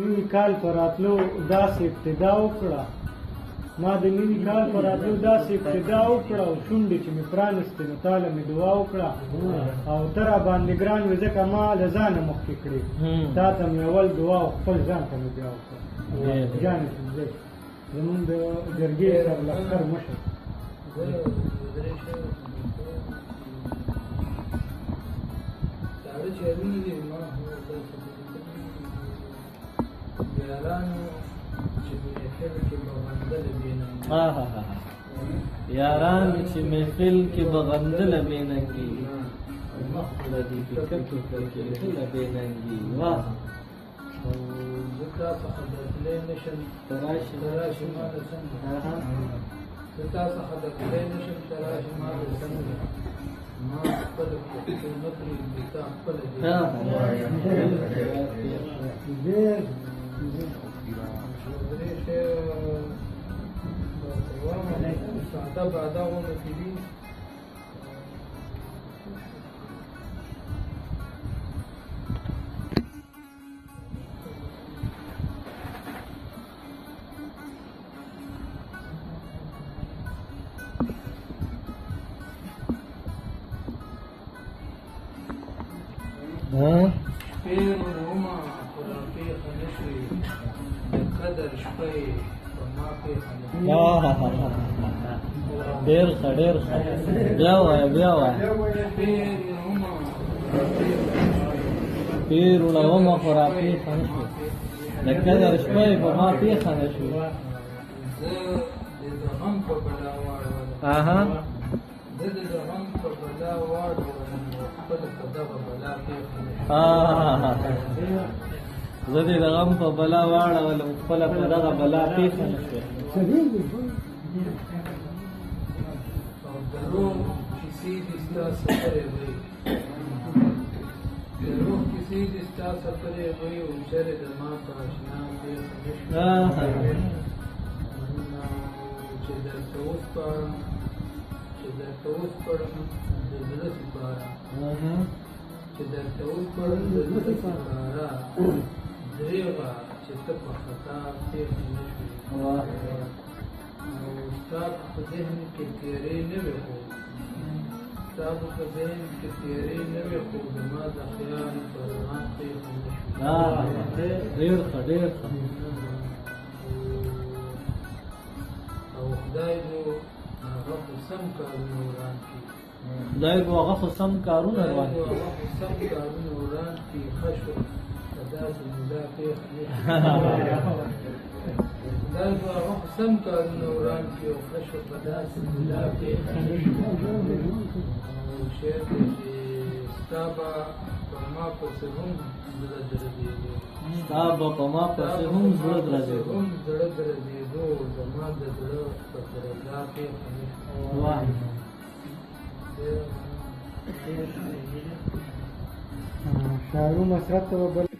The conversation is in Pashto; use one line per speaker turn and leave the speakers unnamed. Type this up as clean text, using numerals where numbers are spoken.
نوي کال په راتلو داسې ابتدا وکړه ما د نوي کال په راتلو داسې ابتدا وکړه او شونډې چې مې پرانستې نو تاله مې دعا وکړه او ته را باندې ګران وې ځکه ما له ځانه مخکې کړې تا ته مې اول دعا او خپل ځان ته مې بیا وکړه جانې څنځی زمونږ د جرګې سرلښکر مشر
یاران چې محفل کې بغندل بیننګي مخله دې فکر کې بیننګي واه
زکا صحبتلی نشم تراشی ما لسنگ زکا صحبتلی نشم تراشی ما لسنگ ما اقبل نطری بیتا اقبل ساعتا بعدا غونه کیدی پیر روما خلافی خنشوی قدر شپی ما پی خنشوی
ډیر ښه ډیر ښه بیا وایه بیا وایه پیر وړومه خو را پېښه نه شوې د قدر شپی په ما پېښه نه شوې
زه د غم په بلا واړولم زه د غم په بلا واړولم خپل په دغه بلا پېښه نه شوې
زه دې د غم په بلا واړولم خپله په دغه بلا پېښه نه شوې
د روح کیسې دې ستا سفرې وي د روح کیسې دې ستا سفرې وي او چېرې د ما په اشنا پېښه نه شوې چې درته وسپارم د زړه سپاره چې درته وسپارم د زړه سپاره درېغه چې ته په خطا پېښه نه شوې ستا په ذهن کې تیارې نه وي خو ستا په ذهن کې تیارې نه وي خو زما د خیال پر رڼا پېښه نه شوې
ډېر ښه ډېر ښه
او خدای دې هغه خو سم کارونه وران کړي
خدای به هغه خو سم کارونه روان کړي
ښه شو په داسې موده پېښه نه شوې خدای به هغه خو سم کارونه وران کړي او ښه شو په داسې موده پېښه نه شوې او شعر دی چې ستا به په ما پسې هم زړه درزېدو
ستا به په ما پسې هم زړه درزېدو
زما د زړه په درزا پېښه نه شوې
شاعرو مسرت ته به